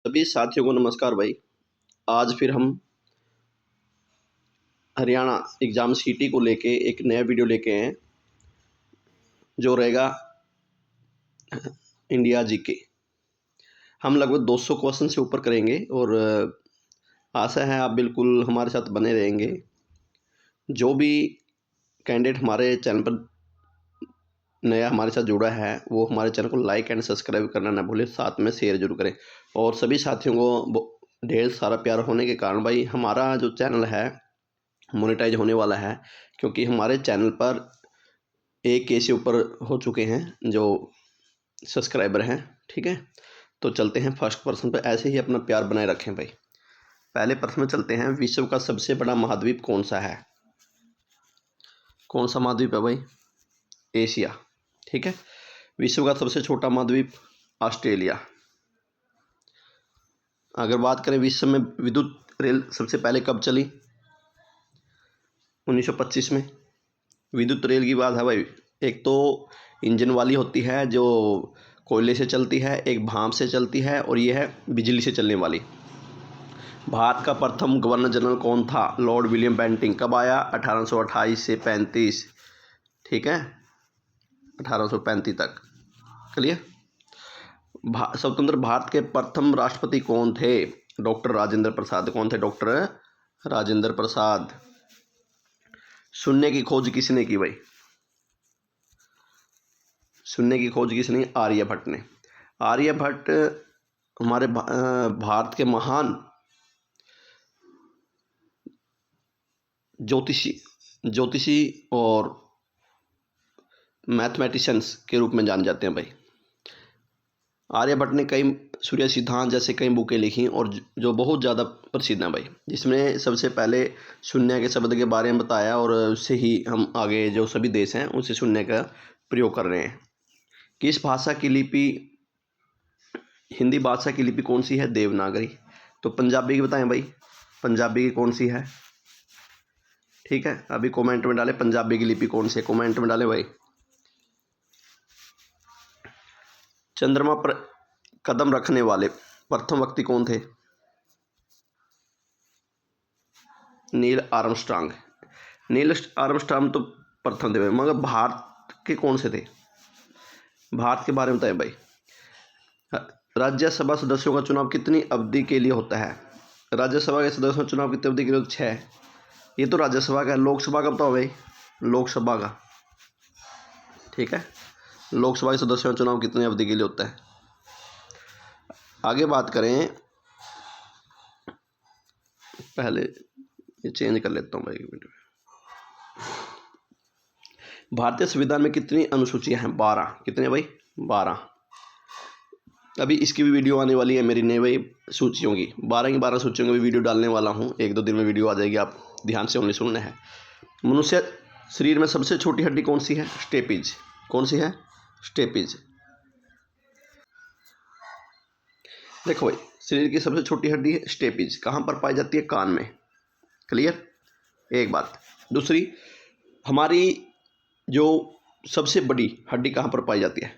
सभी साथियों को नमस्कार भाई। आज फिर हम हरियाणा एग्ज़ाम सीटी को लेके एक नया वीडियो लेके आए हैं जो रहेगा इंडिया जीके। हम लगभग 200 क्वेश्चन से ऊपर करेंगे और आशा है आप बिल्कुल हमारे साथ बने रहेंगे। जो भी कैंडिडेट हमारे चैनल पर नया हमारे साथ जुड़ा है वो हमारे चैनल को लाइक एंड सब्सक्राइब करना ना भूलें, साथ में शेयर जरूर करें। और सभी साथियों को ढेर सारा प्यार होने के कारण भाई हमारा जो चैनल है मोनेटाइज होने वाला है, क्योंकि हमारे चैनल पर 1K से ऊपर हो चुके हैं जो सब्सक्राइबर हैं। ठीक है, तो चलते हैं फर्स्ट प्रश्न पर। ऐसे ही अपना प्यार बनाए रखें भाई। पहले प्रश्न में चलते हैं। विश्व का सबसे बड़ा महाद्वीप कौन सा है? कौन सा महाद्वीप है भाई? एशिया। ठीक है। विश्व का सबसे छोटा महाद्वीप ऑस्ट्रेलिया। अगर बात करें विश्व में विद्युत रेल सबसे पहले कब चली? 1925 में। विद्युत रेल की बात है भाई, एक तो इंजन वाली होती है जो कोयले से चलती है, एक भाप से चलती है और ये है बिजली से चलने वाली। भारत का प्रथम गवर्नर जनरल कौन था? Lord William Bentinck. कब आया? 1828 से 35। ठीक है, 1835 तक। क्लियर। स्वतंत्र भारत के प्रथम राष्ट्रपति कौन थे? डॉक्टर राजेंद्र प्रसाद। कौन थे? डॉक्टर राजेंद्र प्रसाद। शून्य की खोज किसने की भाई? शून्य की खोज किसने? आर्यभट्ट ने। आर्यभट्ट हमारे भारत के महान ज्योतिषी और मैथमेटिशियंस के रूप में जाने जाते हैं भाई। आर्यभट्ट ने कई सूर्य सिद्धांत जैसे कई बुकें लिखी और जो बहुत ज़्यादा प्रसिद्ध हैं भाई, जिसमें सबसे पहले शून्य के शब्द के बारे में बताया और उससे ही हम आगे जो सभी देश हैं उनसे शून्य का प्रयोग कर रहे हैं। किस भाषा की लिपि? हिंदी भाषा की लिपि कौन सी है? देवनागरी। तो पंजाबी की बताएं भाई, पंजाबी की कौन सी है? ठीक है, अभी कमेंट में डालें पंजाबी की लिपि कौन सी है, कमेंट में डालें भाई। चंद्रमा पर कदम रखने वाले प्रथम व्यक्ति कौन थे? Neil Armstrong. नील आर्मस्ट्रांग तो प्रथम थे, मगर भारत के कौन से थे? भारत के बारे में बताएं भाई। राज्यसभा सदस्यों का चुनाव कितनी अवधि के लिए होता है? राज्यसभा के सदस्यों का चुनाव कितनी अवधि के लिए? 6। ये तो राज्यसभा का है। लोकसभा का बताओ भाई, लोकसभा का। ठीक है, लोकसभा के सदस्यों का चुनाव कितनी अवधि के लिए होता है? आगे बात करें, पहले ये चेंज कर लेता हूँ भाई एक मिनट। भारतीय संविधान में कितनी अनुसूचियां हैं? 12। कितने भाई? 12। अभी इसकी भी वीडियो आने वाली है मेरी नई भाई सूचियों की। 12 की 12 सूचियों की भी वीडियो डालने वाला हूँ। 1-2 दिन में वीडियो आ जाएगी, आप ध्यान से ओनली सुनना है। मनुष्य शरीर में सबसे छोटी हड्डी कौन सी है? स्टेपिज। कौन सी है? स्टेपिज। देखो भाई, शरीर की सबसे छोटी हड्डी है स्टेपिज। कहाँ पर पाई जाती है? कान में। क्लियर, एक बात। दूसरी, हमारी जो सबसे बड़ी हड्डी कहाँ पर पाई जाती है?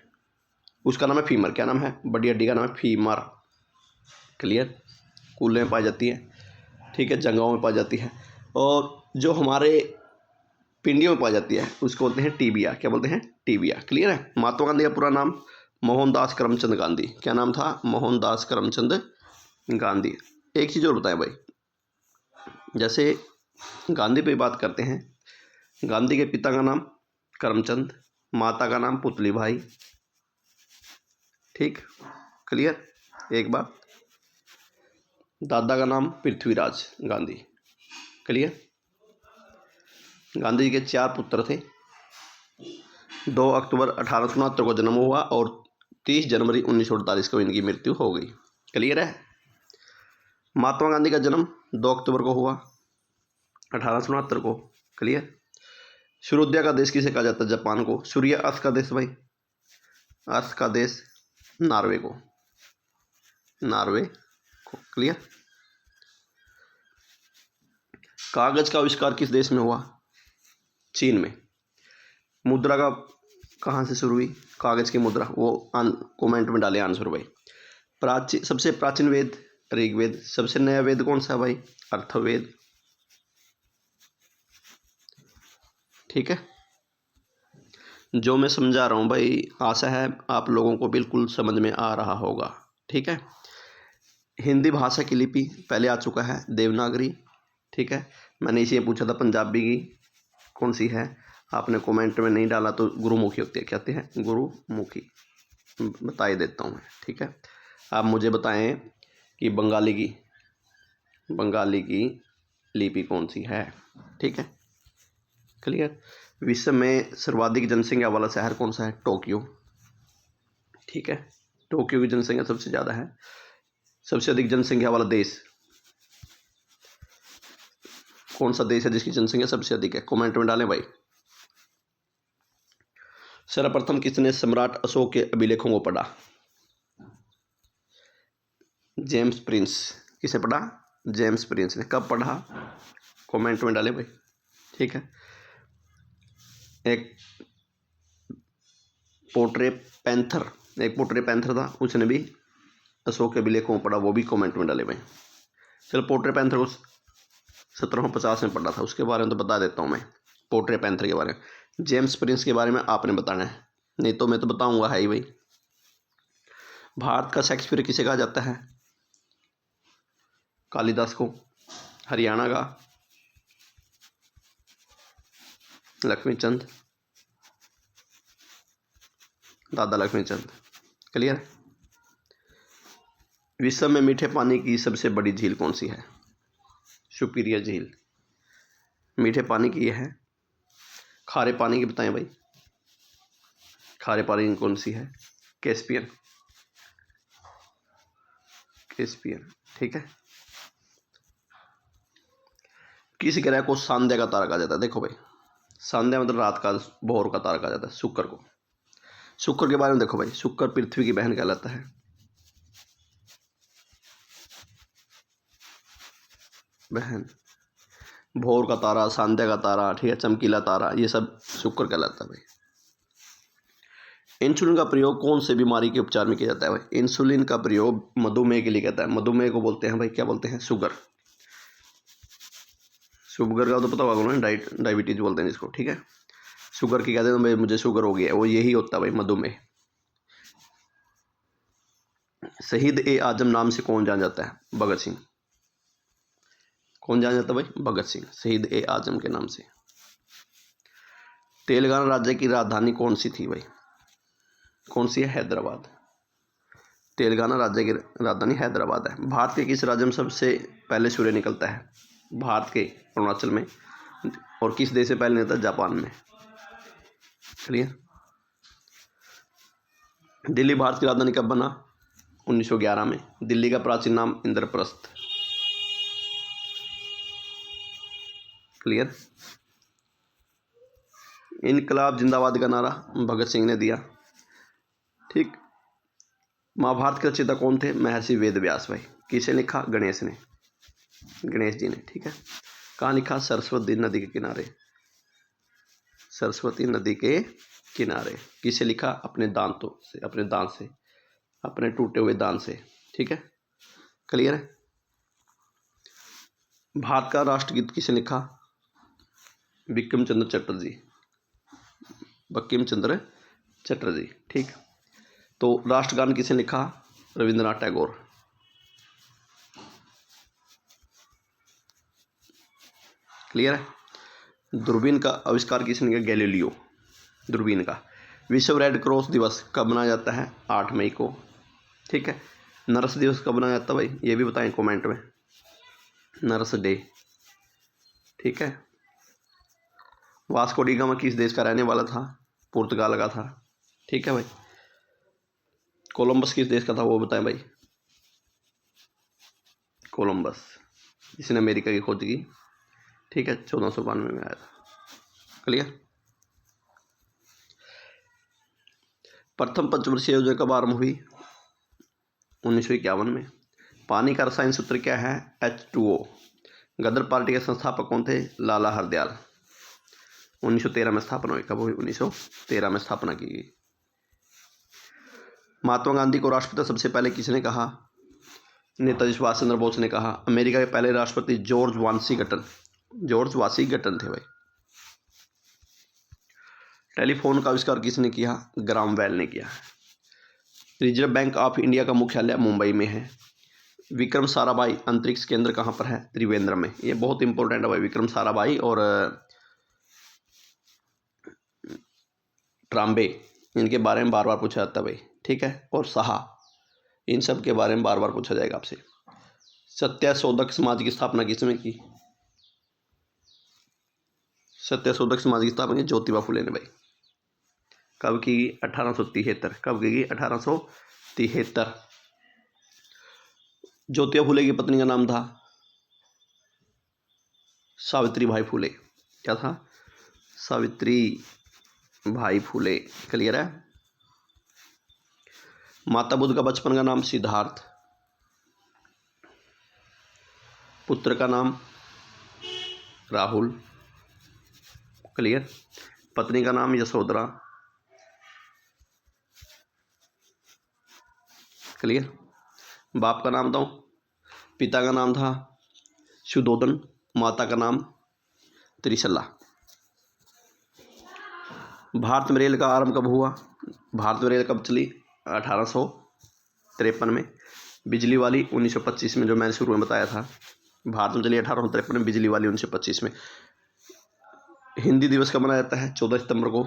उसका नाम है फीमर। क्या नाम है? बड़ी हड्डी का नाम है फीमर। क्लियर, कूल्हे में पाई जाती है। ठीक है, जंघाओं में पाई जाती है। और जो हमारे पिंडियों में पाई जाती है उसको बोलते हैं टीबिया। क्या बोलते हैं? टीबिया। क्लियर है। महात्मा गांधी का पूरा नाम मोहनदास करमचंद गांधी। क्या नाम था? मोहनदास करमचंद गांधी। एक चीज़ और बताएं भाई, जैसे गांधी पे बात करते हैं, गांधी के पिता का नाम करमचंद, माता का नाम पुतली भाई। ठीक, क्लियर। एक बात, दादा का नाम पृथ्वीराज गांधी। क्लियर। गांधी जी के 4 पुत्र थे। 2 अक्टूबर 1869 को जन्म हुआ और 30 जनवरी 1948 को इनकी मृत्यु हो गई। क्लियर है। महात्मा गांधी का जन्म 2 अक्टूबर को हुआ 1869 को। क्लियर। सूर्योदय का देश किसे कहा जाता है? जापान को। सूर्य अस्त का देश भाई, अस्त का देश नॉर्वे को, नॉर्वे को। क्लियर। कागज का आविष्कार किस देश में हुआ? चीन में। मुद्रा का कहाँ से शुरू हुई? कागज की मुद्रा, वो कमेंट में डाले आंसर भाई। सबसे प्राचीन वेद ऋग्वेद। सबसे नया वेद कौन सा है भाई? अर्थवेद। ठीक है, जो मैं समझा रहा हूँ भाई, आशा है आप लोगों को बिल्कुल समझ में आ रहा होगा। ठीक है, हिंदी भाषा की लिपि पहले आ चुका है, देवनागरी। ठीक है, मैंने इसे पूछा था पंजाबी की कौन सी है, आपने कमेंट में नहीं डाला तो गुरुमुखी होती है, कहते हैं गुरुमुखी, बता ही देता हूँ मैं। ठीक है, आप मुझे बताएं कि बंगाली की लिपि कौन सी है। ठीक है, क्लियर। विश्व में सर्वाधिक जनसंख्या वाला शहर कौन सा है? टोक्यो। ठीक है, टोक्यो की जनसंख्या सबसे ज़्यादा है। सबसे अधिक जनसंख्या वाला देश कौन सा देश है जिसकी जनसंख्या सबसे अधिक है? कमेंट में डालें भाई। सर्वप्रथम किसने सम्राट अशोक के अभिलेखों को पढ़ा? James Prince. किसे पढ़ा? जेम्स प्रिंस ने। कब पढ़ा? कमेंट में डालें भाई। ठीक है, एक पोर्ट्रे पैंथर था, उसने भी अशोक के अभिलेखों को पढ़ा, वो भी कमेंट में डाले भाई। चलो, पोर्ट्रे पैंथर को 1750 में पढ़ा था, उसके बारे में तो बता देता हूँ मैं, पोर्ट्रे पैंथर के बारे में। जेम्स प्रिंस के बारे में आपने बताना है, नहीं तो मैं तो बताऊंगा है ही भाई। भारत का शेक्सपियर किसे कहा जाता है? कालिदास को। हरियाणा का लक्ष्मीचंद, दादा लक्ष्मीचंद। क्लियर। विश्व में मीठे पानी की सबसे बड़ी झील कौन सी है? सुपीरियर झील मीठे पानी की है। खारे पानी की बताएं भाई, खारे पानी की कौन सी है? कैस्पियन। ठीक है, किस ग्रह को सांध्या का तारा कहा जाता है? देखो भाई, सांध्या मतलब रात का भोर का तारा कहा जाता है शुक्र को। शुक्र के बारे में देखो भाई, शुक्र पृथ्वी की बहन कहलाता है। बहन, भोर का तारा, सांध्या का तारा, ठीक है, चमकीला तारा, ये सब शुक्र कहलाता है भाई। इंसुलिन का प्रयोग कौन से बीमारी के उपचार में किया जाता है भाई? इंसुलिन का प्रयोग मधुमेह के लिए कहता है। मधुमेह को बोलते हैं भाई, क्या बोलते हैं? शुगर का तो पता होगा ना, डायबिटीज बोलते हैं जिसको। ठीक है, शुगर की कहते हैं भाई, मुझे शुगर हो गया है, वो यही होता है भाई, मधुमेह। शहीद ए आजम नाम से कौन जाना जाता है? भगत सिंह। कौन जाना जाता है भाई? भगत सिंह, शहीद ए आजम के नाम से। तेलंगाना राज्य की राजधानी कौन सी थी भाई? कौन सी है? हैदराबाद। तेलंगाना राज्य की राजधानी हैदराबाद है। भारत के किस राज्य में सबसे पहले सूर्य निकलता है? भारत के अरुणाचल में। और किस देश से पहले निकलता है? जापान में। क्लियर। दिल्ली भारत की राजधानी कब बना? 1911 में। दिल्ली का प्राचीन नाम इंद्रप्रस्थ। क्लियर। इनकलाब जिंदाबाद का नारा भगत सिंह ने दिया। ठीक। महाभारत के रचयिता कौन थे? महर्षि वेद व्यास भाई। किसे लिखा? गणेश जी ने। ठीक है, कहाँ लिखा? सरस्वती नदी के किनारे। सरस्वती नदी के किनारे। किसे लिखा? अपने दांतों से, अपने टूटे हुए दांत से। ठीक है, क्लियर है। भारत का राष्ट्रगीत किसे लिखा? बंकिम चंद्र चटर्जी। ठीक, तो राष्ट्रगान किसे लिखा? रविंद्रनाथ टैगोर। क्लियर है। दूरबीन का आविष्कार किसने किया? गैलीलियो। दूरबीन का। विश्व रेड क्रॉस दिवस कब मनाया जाता है? 8 मई को। ठीक है, नर्स दिवस कब मनाया जाता है भाई? ये भी बताएं कमेंट में। Nurse day. ठीक है, वास्को डी गामा किस देश का रहने वाला था? पुर्तगाल का था। ठीक है भाई। कोलंबस किस देश का था? वो बताएं भाई। कोलंबस, जिसने अमेरिका की खोज की। ठीक है, 1492 में आया था। क्लियर। प्रथम पंचवर्षीय योजना कब आरंभ हुई? 1951 में। पानी का रसायन सूत्र क्या है? H2O। गदर पार्टी के संस्थापक कौन थे? लाला हरदयाल। 1913 में स्थापना हुई। कब हुई? 1913 में स्थापना की गई। महात्मा गांधी को राष्ट्रपिता सबसे पहले किसने कहा? नेताजी सुभाष चंद्र बोस ने कहा। अमेरिका के पहले राष्ट्रपति जॉर्ज वाशिंगटन थे भाई। टेलीफोन का आविष्कार किसने किया? ग्राहम बेल ने किया। रिजर्व बैंक ऑफ इंडिया का मुख्यालय मुंबई में है। विक्रम साराभाई अंतरिक्ष केंद्र कहाँ पर है? त्रिवेंद्रम में। ये बहुत इंपॉर्टेंट है भाई, विक्रम साराभाई और ट्राम्बे, इनके बारे में बार बार पूछा जाता है भाई, ठीक है। और साहा, इन सब के बारे में बार बार पूछा जाएगा आपसे। सत्यशोधक समाज की स्थापना किसने की? सत्यशोधक समाज की स्थापना ज्योतिबा फुले ने भाई। कब की? 1873। कब की? 1873। ज्योतिबा फुले की पत्नी का नाम था सावित्री भाई फुले। क्या था? सावित्री भाई फुले। क्लियर है? माता बुद्ध का बचपन का नाम सिद्धार्थ, पुत्र का नाम राहुल। क्लियर? पत्नी का नाम यशोधरा। क्लियर? बाप का नाम दो। पिता का नाम था सुधोधन, माता का नाम त्रिशला। भारत में रेल का आरंभ कब हुआ? भारत में रेल कब चली? 1853 में। बिजली वाली 1925 में, जो मैंने शुरू में बताया था। भारत में चली 1853 में, बिजली वाली 1925 में। हिंदी दिवस कब मनाया जाता है? 14 सितंबर को,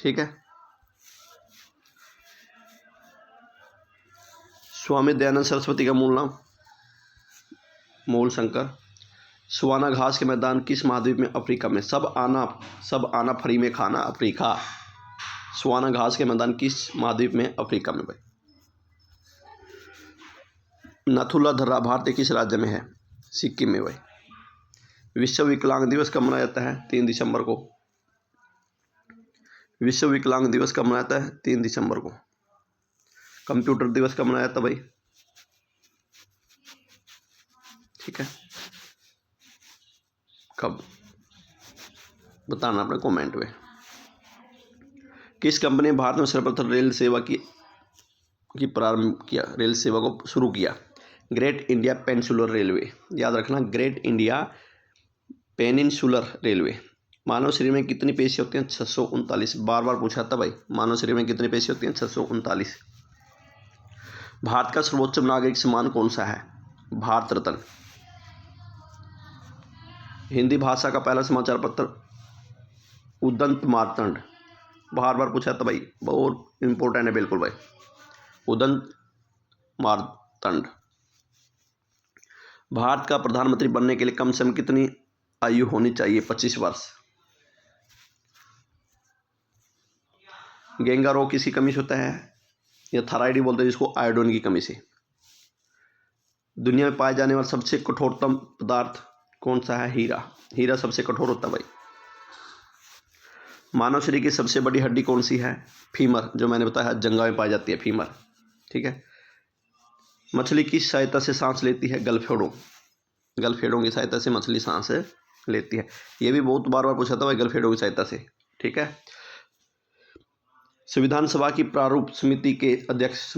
ठीक है। स्वामी दयानंद सरस्वती का मूल नाम? मूल शंकर। सुवाना घास के मैदान किस महाद्वीप में? अफ्रीका में। सब आना फ्री में खाना, अफ्रीका। सुवाना घास के मैदान किस महाद्वीप में? अफ्रीका में भाई। नथुला धर्रा भारत के किस राज्य में है? सिक्किम में भाई। विश्व विकलांग दिवस कब मनाया जाता है? 3 दिसंबर को। विश्व विकलांग दिवस कब मनाया जाता है? 3 दिसंबर को। कंप्यूटर दिवस कब मनाया जाता भाई? ठीक है, कब बताना अपने कमेंट में। किस कंपनी ने भारत में सर्वप्रथम रेल सेवा की प्रारंभ किया? रेल सेवा को शुरू किया? Great India peninsular railway. याद रखना, ग्रेट इंडिया पेनिनसुलर रेलवे। मानव शरीर में कितनी पेशी होती हैं? 639। बार बार पूछा था भाई, मानव शरीर में कितनी पेशी होती हैं? 639। भारत का सर्वोच्च नागरिक सम्मान कौन सा है? भारत रत्न। हिंदी भाषा का पहला समाचार पत्र उदंत मार्तंड। बार बार पूछा था भाई, बहुत इंपॉर्टेंट है बिल्कुल भाई, उदंत मार्तंड। भारत का प्रधानमंत्री बनने के लिए कम से कम कितनी आयु होनी चाहिए? 25 वर्ष। गेंगा रोग किसकी कमी से होता है? या थायराइड बोलते हैं जिसको, आयोडीन की कमी से। दुनिया में पाए जाने वाला सबसे कठोरतम पदार्थ कौन सा है? हीरा। हीरा सबसे कठोर होता है भाई। मानव शरीर की सबसे बड़ी हड्डी कौन सी है? फीमर, जो मैंने बताया जंघा में पाई जाती है, फीमर, ठीक है। मछली किस सहायता से सांस लेती है? गलफेड़ों। गलफेड़ों की सहायता से मछली सांस लेती है। ये भी बहुत बार बार पूछा था भाई, गलफेड़ों की सहायता से, ठीक है। संविधान सभा की प्रारूप समिति के अध्यक्ष,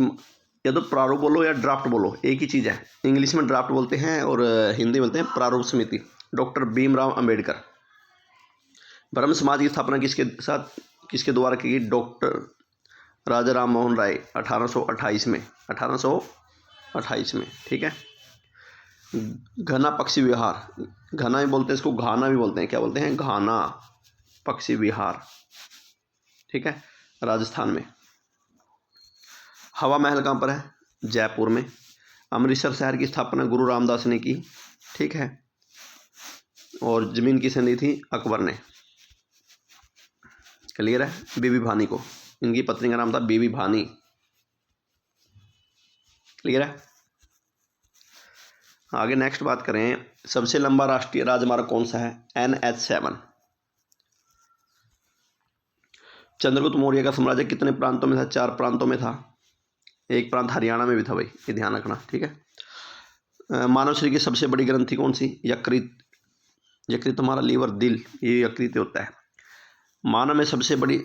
या तो प्रारूप बोलो या ड्राफ्ट बोलो, एक ही चीज़ है। इंग्लिश में ड्राफ्ट बोलते हैं और हिंदी में बोलते हैं प्रारूप समिति। डॉक्टर भीमराव अंबेडकर। ब्रह्म समाज की स्थापना किसके द्वारा की गई? डॉक्टर राजा राम मोहन राय, 1828 में। 1828 में, ठीक है। घना पक्षी विहार, घना भी बोलते हैं इसको, घाना भी बोलते हैं। क्या बोलते हैं? घाना पक्षी विहार, ठीक है, राजस्थान में। हवा महल कहाँ पर है? जयपुर में। अमृतसर शहर की स्थापना गुरु रामदास ने की, ठीक है। और जमीन किसने दी थी? अकबर ने। क्लियर है? बीबी भानी को। इनकी पत्नी का नाम था बीबी भानी। क्लियर है? आगे नेक्स्ट बात करें, सबसे लंबा राष्ट्रीय राजमार्ग कौन सा है? NH7। चंद्रगुप्त मौर्य का साम्राज्य कितने प्रांतों में था? 4 प्रांतों में था। एक प्रांत हरियाणा में भी था भाई, ये ध्यान रखना, ठीक है। मानव शरीर की सबसे बड़ी ग्रंथि कौन सी? यकृत। यकृत हमारा लीवर, दिल, ये यकृत होता है। मानव में सबसे बड़ी,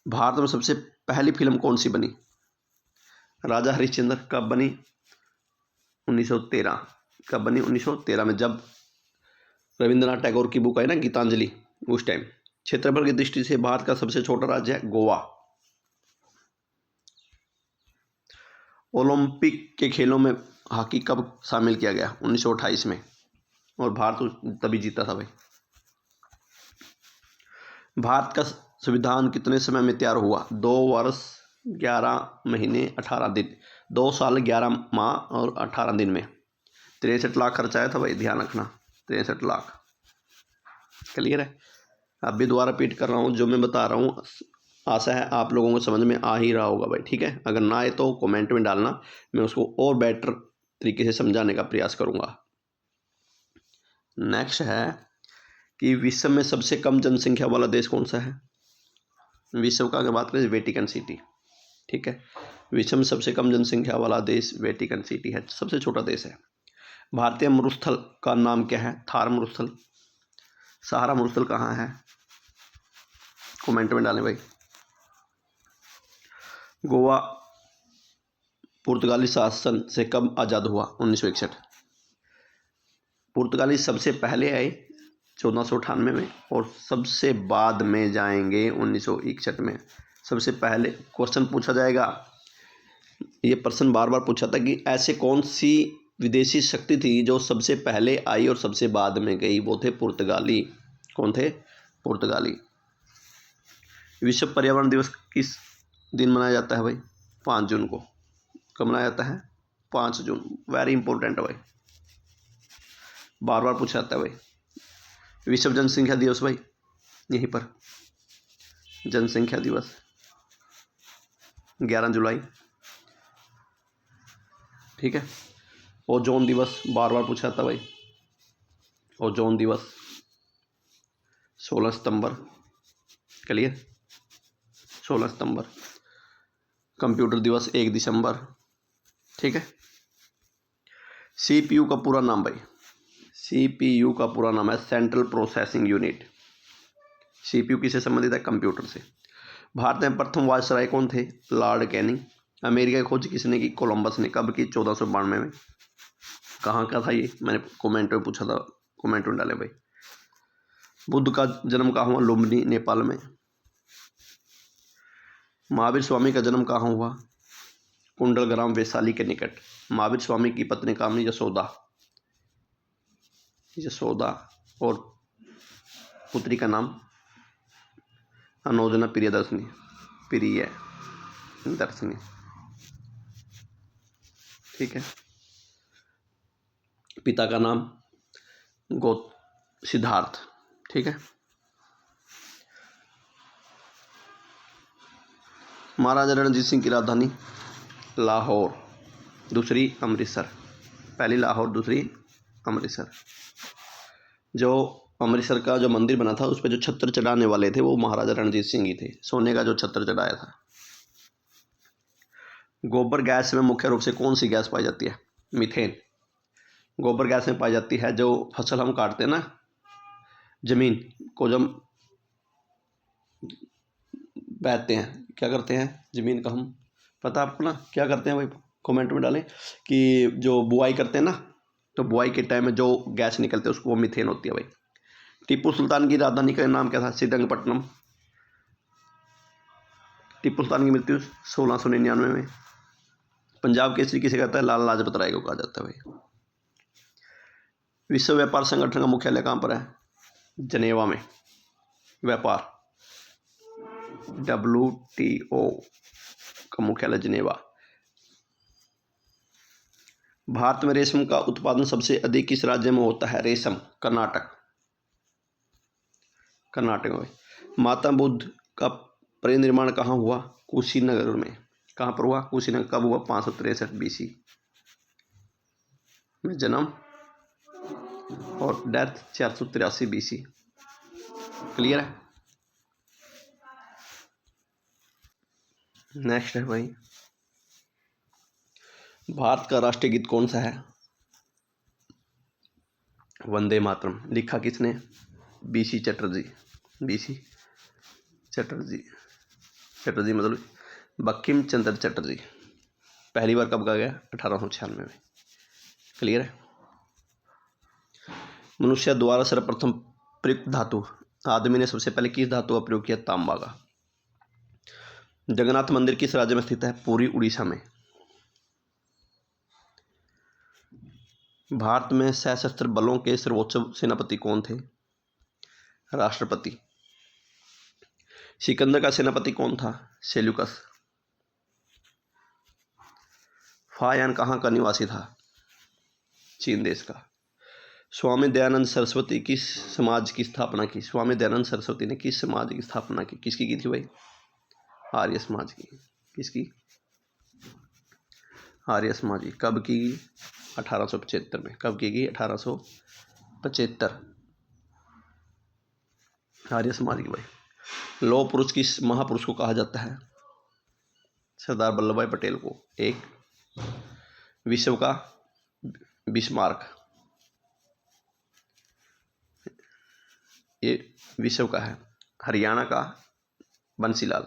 भारत में सबसे पहली फिल्म कौन सी बनी? राजा हरिश्चंद्र कब बनी? 1913। कब बनी? 1913 में, जब रविंद्रनाथ टैगोर की बुक आई ना गीतांजलि, उस टाइम। क्षेत्रफल की दृष्टि से भारत का सबसे छोटा राज्य है गोवा। ओलंपिक के खेलों में हॉकी कब शामिल किया गया? 1928 में, और भारत तभी जीता था भाई। भारत का संविधान कितने समय में तैयार हुआ? 2 वर्ष 11 महीने 18 दिन, 2 साल 11 माह और 18 दिन में। 63 लाख खर्च आया था भाई, ध्यान रखना, 63 लाख। क्लियर है? अब भी दोबारा रिपीट कर रहा हूँ, जो मैं बता रहा हूँ आशा है आप लोगों को समझ में आ ही रहा होगा भाई, ठीक है। अगर ना आए तो कमेंट में डालना, मैं उसको और बेटर तरीके से समझाने का प्रयास करूँगा। नेक्स्ट है कि विश्व में सबसे कम जनसंख्या वाला देश कौन सा है? विश्व का अगर बात करें, वेटिकन सिटी, ठीक है। विश्व में सबसे कम जनसंख्या वाला देश वेटिकन सिटी है, सबसे छोटा देश है। भारतीय मरुस्थल का नाम क्या है? थार मरुस्थल। सहारा मरुस्थल कहाँ है? कमेंट में डालें भाई। गोवा पुर्तगाली शासन से कब आज़ाद हुआ? 1961। पुर्तगाली सबसे पहले आए 1498 में, और सबसे बाद में जाएंगे 1961 में। सबसे पहले क्वेश्चन पूछा जाएगा, ये प्रश्न बार बार पूछा था कि ऐसे कौन सी विदेशी शक्ति थी जो सबसे पहले आई और सबसे बाद में गई? वो थे पुर्तगाली। कौन थे? पुर्तगाली। विश्व पर्यावरण दिवस किस दिन मनाया जाता है भाई? 5 जून को। कब मनाया जाता है? 5 जून। वेरी इंपॉर्टेंट है भाई, बार बार पूछा जाता है भाई। विश्व जनसंख्या दिवस भाई, यहीं पर जनसंख्या दिवस 11 जुलाई, ठीक है। ओजोन दिवस बार बार पूछा जाता है भाई, ओजोन दिवस 16 सितंबर। क्लियर? 16 सितंबर। कंप्यूटर दिवस 1 दिसंबर, ठीक है। CPU का पूरा नाम भाई, CPU का पूरा नाम है सेंट्रल प्रोसेसिंग यूनिट। CPU किससे संबंधित है? कंप्यूटर से। भारत में प्रथम वायसराय कौन थे? Lord Canning. अमेरिका की खोज किसने की? कोलंबस ने। कब की? 1492 में। कहाँ का था ये? मैंने कमेंट में पूछा था, कमेंट में डाले भाई। बुद्ध का जन्म कहाँ हुआ? लुम्बिनी, नेपाल में। महावीर स्वामी का जन्म कहाँ हुआ? कुंडलग्राम, वैशाली के निकट। महावीर स्वामी की पत्नी का नाम यशोदा, यशोदा, और पुत्री का नाम अनोजना प्रियदर्शनी, प्रियदर्शनी, ठीक है। पिता का नाम सिद्धार्थ, ठीक है। महाराजा रणजीत सिंह की राजधानी लाहौर, दूसरी अमृतसर। पहली लाहौर, दूसरी अमृतसर। जो अमृतसर का जो मंदिर बना था उस पर जो छत्र चढ़ाने वाले थे वो महाराजा रणजीत सिंह ही थे, सोने का जो छत्र चढ़ाया था। गोबर गैस में मुख्य रूप से कौन सी गैस पाई जाती है? मीथेन। गोबर गैस में पाई जाती है जो फसल हम काटते हैं ना, जमीन को जब बैठते हैं, क्या करते हैं जमीन का, हम पता आपको ना क्या करते हैं भाई? कमेंट में डालें कि जो बुआई करते हैं ना, तो बुआई के टाइम में जो गैस निकलते हैं उसको वो मीथेन होती है भाई। टीपू सुल्तान की राजधानी का नाम क्या था? श्रीरंगपट्टनम। टीपू सुल्तान की मृत्यु 1699 में। पंजाब केसरी किसे कहता है? लाला लाजपत राय को कहा जाता है भाई। विश्व व्यापार संगठन का मुख्यालय कहाँ पर है? जनेवा में। व्यापार WTO का मुख्यालय जनेवा। भारत में रेशम का उत्पादन सबसे अधिक किस राज्य में होता है? रेशम, कर्नाटक, कर्नाटक में। माता बुद्ध का परिनिर्माण कहाँ हुआ? कुशीनगर में। कहाँ पर हुआ? कुशीनगर। कब हुआ? 563 BC में जन्म, और डेथ 483 BC। क्लियर है? नेक्स्ट है भाई, भारत का राष्ट्रीय गीत कौन सा है? वंदे मातरम। लिखा किसने? BC चटर्जी। BC चटर्जी, चटर्जी मतलब बंकिम चंद्र चटर्जी। पहली बार कब कहा गया? 1896 में। क्लियर है? मनुष्य द्वारा सर्वप्रथम प्रयुक्त धातु, आदमी ने सबसे पहले किस धातु का प्रयोग किया? तांबा का। जगन्नाथ मंदिर किस राज्य में स्थित है? पूरी उड़ीसा में। भारत में सशस्त्र बलों के सर्वोच्च सेनापति कौन थे? राष्ट्रपति। सिकंदर का सेनापति कौन था? सेल्यूकस। फायान कहाँ का निवासी था? चीन देश का। स्वामी दयानंद सरस्वती किस समाज की स्थापना की? स्वामी दयानंद सरस्वती ने किस समाज की स्थापना की? किसकी की थी भाई? आर्य समाज की। किसकी? आर्य समाज की। कब की? 1875 में। कब की गई? 1875। आर्य समाज की भाई। लौह पुरुष किस महापुरुष को कहा जाता है? सरदार वल्लभ भाई पटेल को। एक विश्व का बिस्मार्क, ये विश्व का है। हरियाणा का बंसीलाल,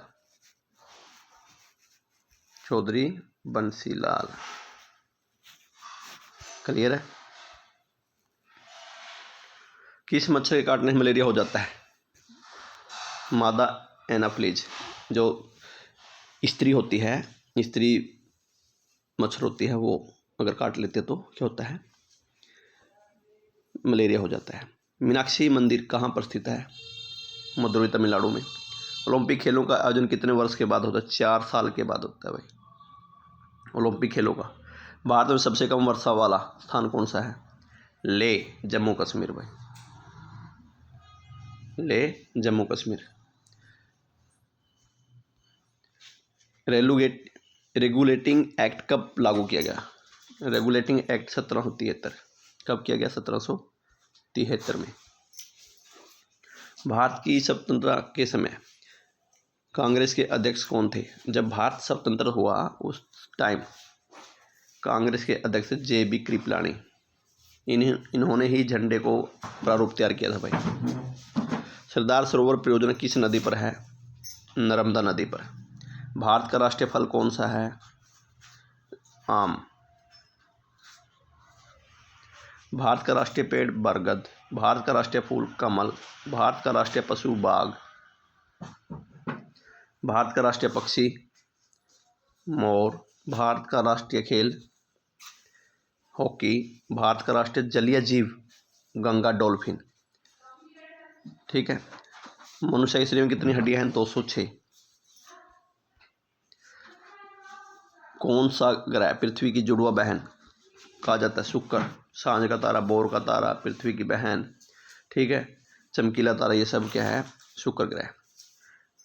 चौधरी बंसीलाल। क्लियर है? किस मच्छर के काटने से मलेरिया हो जाता है? मादा एनाफ्लीज। जो स्त्री होती है, स्त्री मच्छर होती है, वो अगर काट लेते तो क्या होता है? मलेरिया हो जाता है। मीनाक्षी मंदिर कहाँ पर स्थित है? मदुरई तमिलनाडु में। ओलंपिक खेलों का आयोजन कितने वर्ष के बाद होता है? 4 साल के बाद होता है भाई ओलंपिक खेलों का। भारत में सबसे कम वर्षा वाला स्थान कौन सा है? लेह, जम्मू कश्मीर भाई। लेह, जम्मू कश्मीर। रेगुलेटिंग एक्ट कब लागू किया गया? Regulating act 1773। कब किया गया? 1773 में। भारत की स्वतंत्रता के समय कांग्रेस के अध्यक्ष कौन थे? जब भारत स्वतंत्र हुआ उस टाइम कांग्रेस के अध्यक्ष JB कृपलानी। इन्होंने ही झंडे को प्रारूप तैयार किया था भाई। सरदार सरोवर परियोजना किस नदी पर है? नर्मदा नदी पर। भारत का राष्ट्रीय फल कौन सा है? आम। भारत का राष्ट्रीय पेड़ बरगद। भारत का राष्ट्रीय फूल कमल। भारत का राष्ट्रीय पशु बाघ। भारत का राष्ट्रीय पक्षी मोर। भारत का राष्ट्रीय खेल हॉकी। भारत का राष्ट्रीय जलीय जीव गंगा डॉल्फिन। ठीक है। मनुष्य के शरीर में कितनी हड्डियां हैं? 206। कौन सा ग्रह पृथ्वी की जुड़वा बहन कहा जाता है? शुक्र। सांझ का तारा, बोर का तारा, पृथ्वी की बहन, ठीक है, चमकीला तारा, ये सब क्या है? शुक्र ग्रह।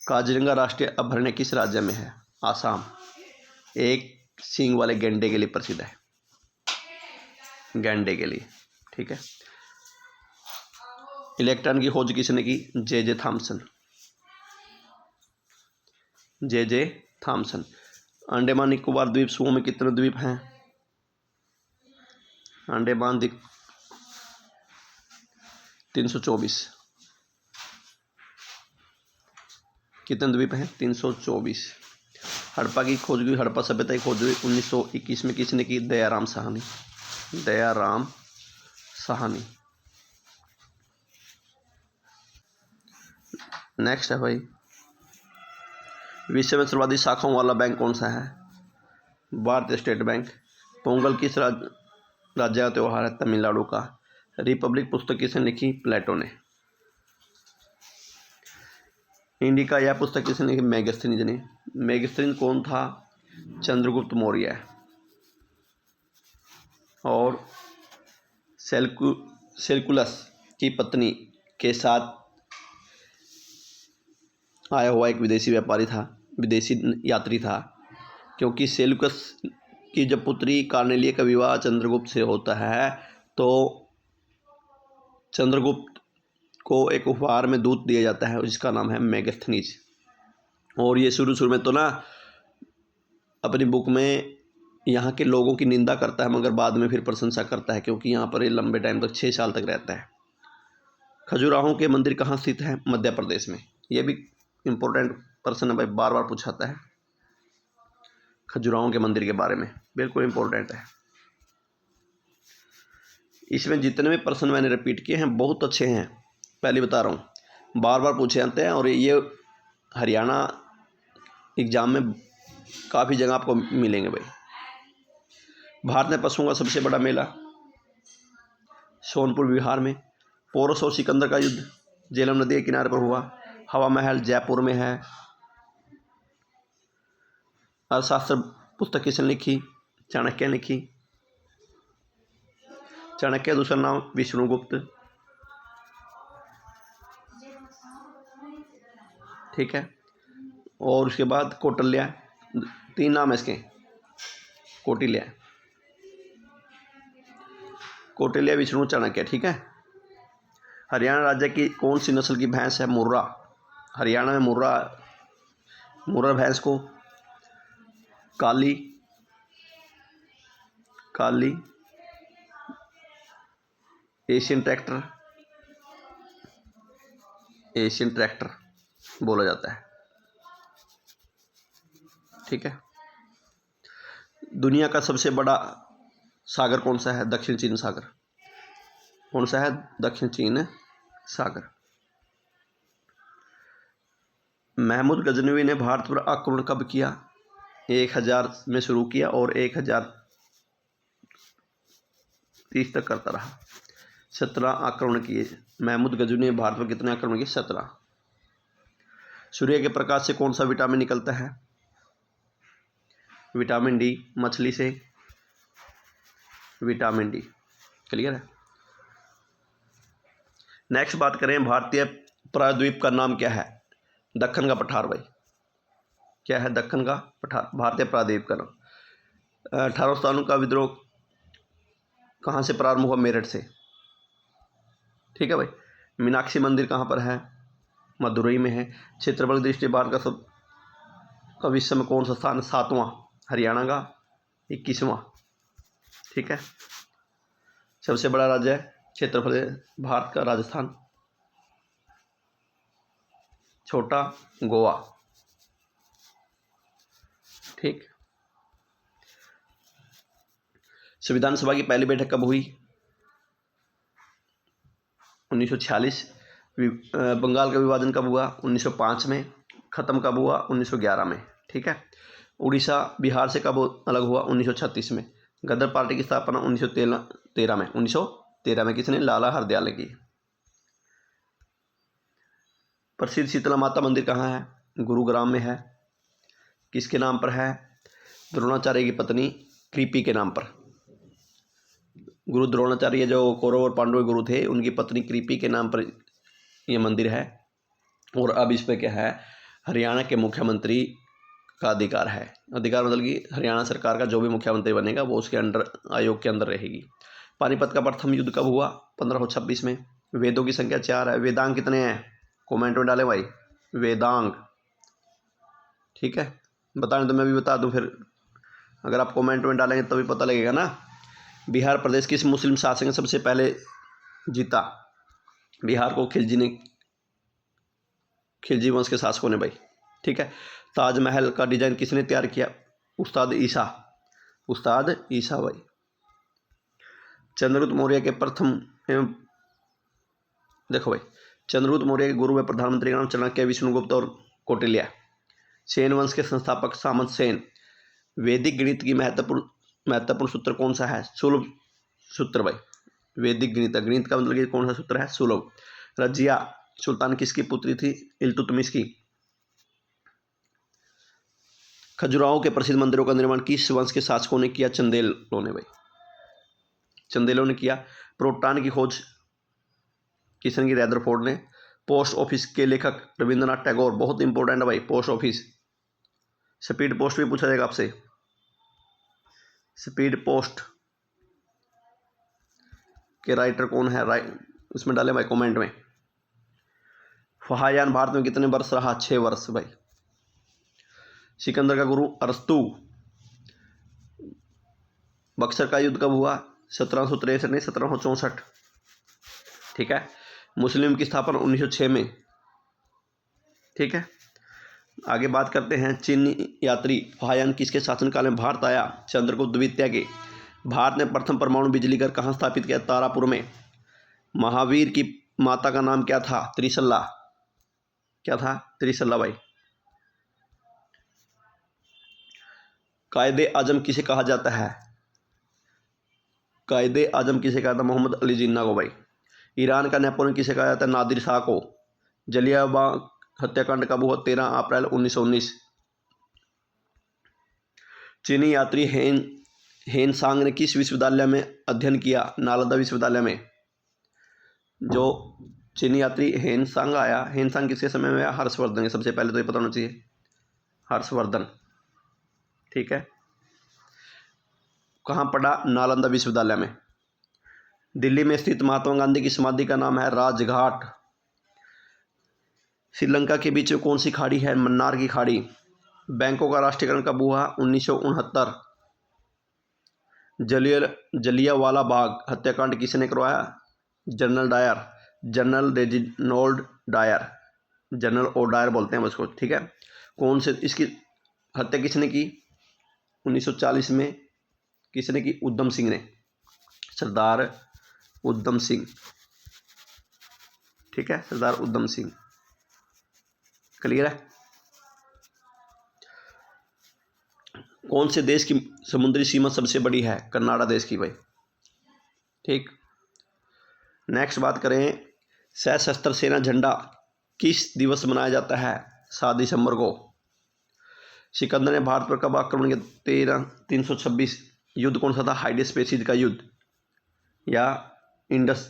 काजीरंगा राष्ट्रीय अभयारण्य किस राज्य में है? आसाम। एक सींग वाले गैंडे के लिए प्रसिद्ध है, गैंडे के लिए। ठीक है। इलेक्ट्रॉन की खोज किसने की? J Thomson. J Thomson. Andaman Nicobar द्वीप समूह में कितने द्वीप हैं? अंडमान द्वीप 324। कितने द्वीप हैं? 324। हड़प्पा की खोज हुई, हड़प्पा सभ्यता की खोज हुई 1921 में। किसने की? दयाराम साहनी। दयाराम साहनी। नेक्स्ट है भाई, विश्व में सर्वाधिक शाखाओं वाला बैंक कौन सा है? भारतीय स्टेट बैंक। पोंगल किस राज्य का त्योहार है? तमिलनाडु का। रिपब्लिक पुस्तक किसने लिखी? प्लेटो ने। इंडिका यह पुस्तक किसने लिखी? मेगास्थनीज ने। मेगास्थनीज कौन था? चंद्रगुप्त मौर्य। और सेल्कुलस की पत्नी के साथ आया हुआ एक विदेशी व्यापारी था, विदेशी यात्री था, क्योंकि सेल्युकस की जब पुत्री कार्नेलिया का विवाह चंद्रगुप्त से होता है तो चंद्रगुप्त को एक उपहार में दूत दिया जाता है जिसका नाम है मेगास्थनीज। और ये शुरू में तो ना अपनी बुक में यहाँ के लोगों की निंदा करता है, मगर बाद में फिर प्रशंसा करता है, क्योंकि यहाँ पर ये लंबे टाइम तक 6 साल तक रहता है। खजुराहो के मंदिर कहाँ स्थित है? मध्य प्रदेश में। ये भी इम्पोर्टेंट पर्सन है भाई, बार बार पूछाता है। खजुराहो के मंदिर के बारे में, बिल्कुल इम्पोर्टेंट है। इसमें जितने भी प्रश्न मैंने रिपीट किए हैं बहुत अच्छे हैं, पहले बता रहा हूँ, बार बार पूछे जाते हैं। और ये हरियाणा एग्ज़ाम में काफ़ी जगह आपको मिलेंगे भाई। भारत में पशुओं का सबसे बड़ा मेला सोनपुर बिहार में। पोरस और सिकंदर का युद्ध झेलम नदी के किनारे पर हुआ। हवा महल जयपुर में है। अर्थशास्त्र पुस्तक किसने लिखी? चाणक्य ने लिखी। चाणक्य दूसरा नाम विष्णुगुप्त। ठीक है। और उसके बाद कौटिल्य, 3 नाम है इसके, कौटिल्य, कौटिल्य, विष्णु, चाणक्य। ठीक है। हरियाणा राज्य की कौन सी नस्ल की भैंस है? मुर्रा। हरियाणा में मुर्रा भैंस को काली एशियन ट्रैक्टर बोला जाता है। ठीक है। दुनिया का सबसे बड़ा सागर कौन सा है? दक्षिण चीन सागर। कौन सा है? दक्षिण चीन सागर। महमूद गजनवी ने भारत पर आक्रमण कब किया? 1000 में शुरू किया और 1030 तक करता रहा। 17 आक्रमण किए। महमूद गजनवी ने भारत पर कितने आक्रमण किए? 17। सूर्य के प्रकाश से कौन सा विटामिन निकलता है? Vitamin D. मछली से विटामिन डी। क्लियर है। नेक्स्ट बात करें, भारतीय प्रायद्वीप का नाम क्या है? दक्कन का पठार भाई। क्या है? दक्कन का पठार भारतीय प्रायद्वीप का नाम। 1897 का विद्रोह कहाँ से प्रारंभ हुआ? मेरठ से। ठीक है भाई। मीनाक्षी मंदिर कहाँ पर है? मदुरई में है। क्षेत्रफल की दृष्टि भारत का विश्व में कौन सा स्थान? 7वां। हरियाणा का 21वां। ठीक है। सबसे बड़ा राज्य है क्षेत्रफल भारत का? राजस्थान। छोटा गोवा। ठीक। संविधान सभा की पहली बैठक कब हुई? 1946। बंगाल का विभाजन कब हुआ? 1905 में। खत्म कब हुआ? 1911 में। ठीक है। उड़ीसा बिहार से कब अलग हुआ? 1936 में। गदर पार्टी की स्थापना 1913 में। 1913 में किसने? लाला हरदयाल ने की। प्रसिद्ध शीतला माता मंदिर कहाँ है? गुरुग्राम में है। किसके नाम पर है? द्रोणाचार्य की पत्नी कृपि के नाम पर। गुरु द्रोणाचार्य जो कौरव और पांडव गुरु थे, उनकी पत्नी कृपि के नाम पर यह मंदिर है। और अब इस पर क्या है? हरियाणा के मुख्यमंत्री का अधिकार है। अधिकार मतलब कि हरियाणा सरकार का जो भी मुख्यमंत्री बनेगा वो उसके अंडर, आयोग के अंदर रहेगी। पानीपत का प्रथम युद्ध कब हुआ? 1526 में। वेदों की संख्या 4 है। वेदांग कितने हैं? कमेंट में डालें भाई, वेदांग। ठीक है। बताने तो मैं भी बता दूं, फिर अगर आप कमेंट में डालेंगे तभी पता लगेगा ना। बिहार प्रदेश किस मुस्लिम शासक ने सबसे पहले जीता? बिहार को खिलजी वंश के शासकों ने भाई। ठीक है। ताजमहल का डिजाइन किसने तैयार किया? उस्ताद ईसा भाई। चंद्रगुप्त मौर्य के प्रथम देखो भाई, चंद्रगुप्त मौर्य के गुरु व प्रधानमंत्री का नाम चाणक्य, विष्णुगुप्त और कौटिल्य। सेन वंश के संस्थापक सामंत सेन। वैदिक गणित की महत्वपूर्ण सूत्र कौन सा है? सुलभ सूत्र भाई। वैदिक गणित का मतलब कि कौन सा सूत्र है? सुलभ। रजिया सुल्तान किसकी पुत्री थी? इल्तुतमिश की। खजुराहो के प्रसिद्ध मंदिरों का निर्माण किस वंश के शासकों ने किया? चंदेलों ने भाई। चंदेलों ने किया। प्रोटॉन की खोज किसने की? रदरफोर्ड ने। पोस्ट ऑफिस के लेखक रविंद्रनाथ टैगोर। बहुत इंपॉर्टेंट है भाई पोस्ट ऑफिस। स्पीड पोस्ट भी पूछा जाएगा आपसे। स्पीड पोस्ट के राइटर कौन है? उसमें डाले भाई कमेंट में। महायान भारत में कितने वर्ष रहा? 6 वर्ष भाई। सिकंदर का गुरु अरस्तु। बक्सर का युद्ध कब हुआ? 1763 नहीं, 1764। ठीक है। मुस्लिम की स्थापना 1906 में। ठीक है। आगे बात करते हैं, चीनी यात्री फायान किसके शासनकाल में भारत आया? चंद्रगुप्त द्वितीय के। भारत ने प्रथम परमाणु बिजली घर कहाँ स्थापित किया? तारापुर में। महावीर की माता का नाम क्या था? त्रिशला। क्या था? त्रिशला भाई। कायदे आजम किसे कहा जाता है? कायदे आजम किसे कहा था? मोहम्मद अली जिन्ना को भाई। ईरान का नेपोलियन किसे कहा जाता है? नादिर शाह को। जलियांवाला हत्याकांड कब हुआ? 13 अप्रैल 1919। चीनी यात्री हेन सांग ने किस विश्वविद्यालय में अध्ययन किया? नालंदा विश्वविद्यालय में। जो चीनी यात्री हेन सांग आया, हेन सांग किसके समय में आया? हर्षवर्धन के। सबसे पहले तो ये पता होना चाहिए, हर्षवर्धन। ठीक है। कहाँ पढ़ा? नालंदा विश्वविद्यालय में। दिल्ली में स्थित महात्मा गांधी की समाधि का नाम है राजघाट। श्रीलंका के बीच में कौन सी खाड़ी है? मन्नार की खाड़ी। बैंकों का राष्ट्रीयकरण कब हुआ? 1969। जलियांवाला बाग हत्याकांड किसने करवाया? General Dyer. General Reginald Dyer. General O Dyer बोलते हैं उसको। ठीक है। कौन से इसकी हत्या किसने की? 1940 में। किसने की? उधम सिंह ने। सरदार उधम सिंह। ठीक है, सरदार उधम सिंह। क्लियर है। कौन से देश की समुद्री सीमा सबसे बड़ी है? कनाडा देश की भाई। ठीक। नेक्स्ट बात करें, सशस्त्र सेना झंडा किस दिवस मनाया जाता है? 7 दिसंबर को। सिकंदर ने भारत पर कब आक्रमण किया? 326। युद्ध कौन सा था? हाइडेस्पेसिस का युद्ध या इंडस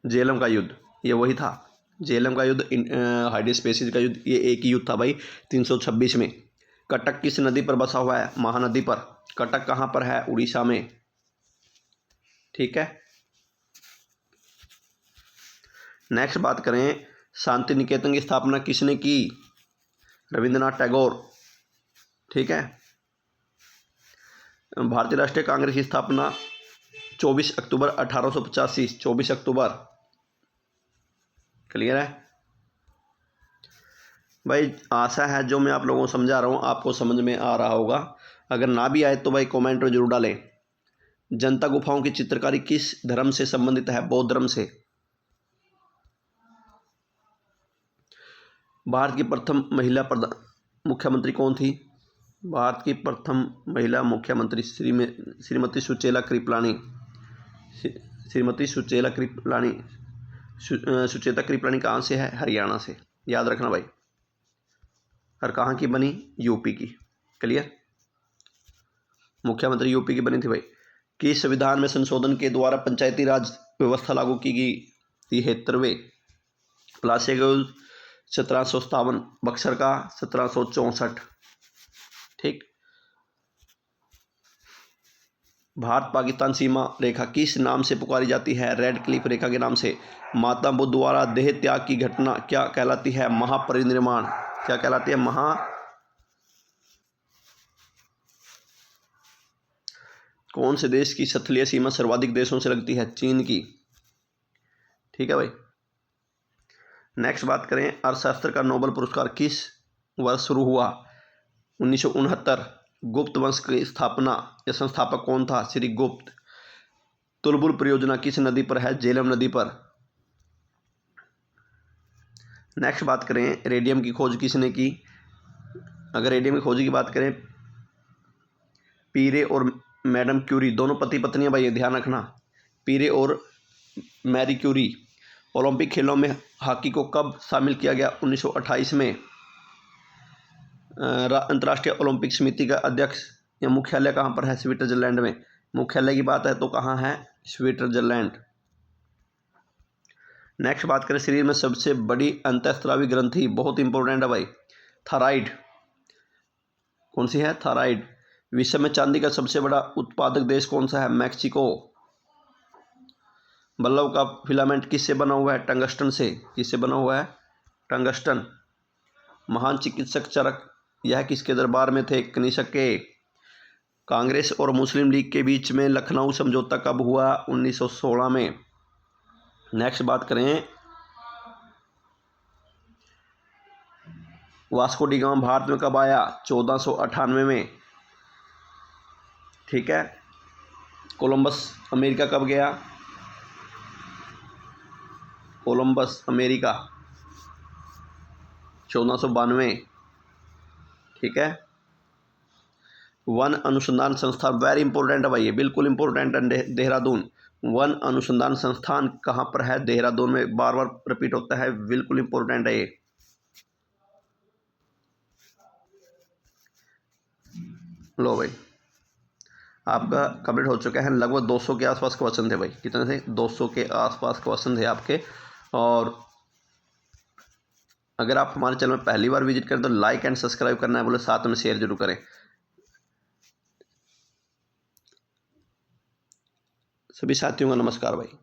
झेलम का युद्ध? ये वही था, झेलम का युद्ध, हाइडेस्पेसिस का युद्ध, ये एक ही युद्ध था भाई 326 में। कटक किस नदी पर बसा हुआ है? महानदी पर। कटक कहाँ पर है? उड़ीसा में। ठीक है। नेक्स्ट बात करें, शांति निकेतन की स्थापना किसने की? रविंद्रनाथ टैगोर। ठीक है। भारतीय राष्ट्रीय कांग्रेस की स्थापना 24 अक्टूबर 1885। 24 अक्टूबर। क्लियर है भाई। आशा है जो मैं आप लोगों को समझा रहा हूँ आपको समझ में आ रहा होगा। अगर ना भी आए तो भाई कमेंट में जरूर डालें। जनता गुफाओं की चित्रकारी किस धर्म से संबंधित है? बौद्ध धर्म से। भारत की प्रथम महिला मुख्यमंत्री कौन थी? भारत की प्रथम महिला मुख्यमंत्री श्रीमती सुचेला कृपलानी। श्रीमती सुचेला कृपलानी। सुचेता कृपलानी कहाँ से है? हरियाणा से। याद रखना भाई। और कहाँ की बनी? यूपी की। क्लियर। मुख्यमंत्री यूपी की बनी थी भाई। किस संविधान में संशोधन के द्वारा पंचायती राज व्यवस्था लागू की गई? 73वें। प्लासी का 1757। बक्सर का 1764। ठीक। भारत पाकिस्तान सीमा रेखा किस नाम से पुकारी जाती है? रेड क्लिफ रेखा के नाम से। महात्मा बुद्ध द्वारा देह त्याग की घटना क्या कहलाती है? महापरिनिर्वाण। क्या कहलाती है? कौन से देश की स्थलीय सीमा सर्वाधिक देशों से लगती है? चीन की। ठीक है भाई। नेक्स्ट बात करें, अर्थशास्त्र का नोबेल पुरस्कार किस वर्ष शुरू हुआ? 1969। गुप्त वंश की स्थापना या संस्थापक कौन था? श्री गुप्त। तुलबुल परियोजना किस नदी पर है? झेलम नदी पर। नेक्स्ट बात करें, रेडियम की खोज किसने की? अगर रेडियम की खोज की बात करें, पीरे और मैडम क्यूरी, दोनों पति पत्नियां भाई, ध्यान रखना। पीरे और मैरी क्यूरी। ओलंपिक खेलों में हॉकी को कब शामिल किया गया? 1928 में। अंतर्राष्ट्रीय ओलंपिक समिति का अध्यक्ष या मुख्यालय कहाँ पर है? स्विट्जरलैंड में। मुख्यालय की बात है तो कहाँ है? स्विट्जरलैंड। नेक्स्ट बात करें, शरीर में सबसे बड़ी अंतःस्रावी ग्रंथि, बहुत इंपॉर्टेंट है भाई, थायराइड। कौन सी है? थायराइड। विश्व में चांदी का सबसे बड़ा उत्पादक देश कौन सा है? मैक्सिको। बल्ब का फिलामेंट किससे बना हुआ है? टंगस्टन से। किससे बना हुआ है? टंगस्टन। महान चिकित्सक चरक, यह किसके दरबार में थे? कनिष्क के। कांग्रेस और मुस्लिम लीग के बीच में लखनऊ समझौता कब हुआ? 1916 में। नेक्स्ट बात करें, वास्को डी गामा भारत में कब आया? 1498 में। ठीक है। कोलंबस अमेरिका कब गया? Columbus America 1492। ठीक है। वन अनुसंधान संस्थान, वेरी इंपॉर्टेंट है भाई, ये बिल्कुल इंपॉर्टेंट है। देहरादून वन अनुसंधान संस्थान कहाँ पर है? देहरादून में। बार बार रिपीट होता है, बिल्कुल इंपॉर्टेंट है ये। लो भाई, आपका कंप्लीट हो चुका है। लगभग 200 के आसपास क्वेश्चन थे भाई। कितने थे? 200 के आसपास क्वेश्चन थे आपके। और अगर आप हमारे चैनल में पहली बार विजिट करें तो लाइक एंड सब्सक्राइब करना है बोले, साथ में शेयर जरूर करें। सभी साथियों का नमस्कार भाई।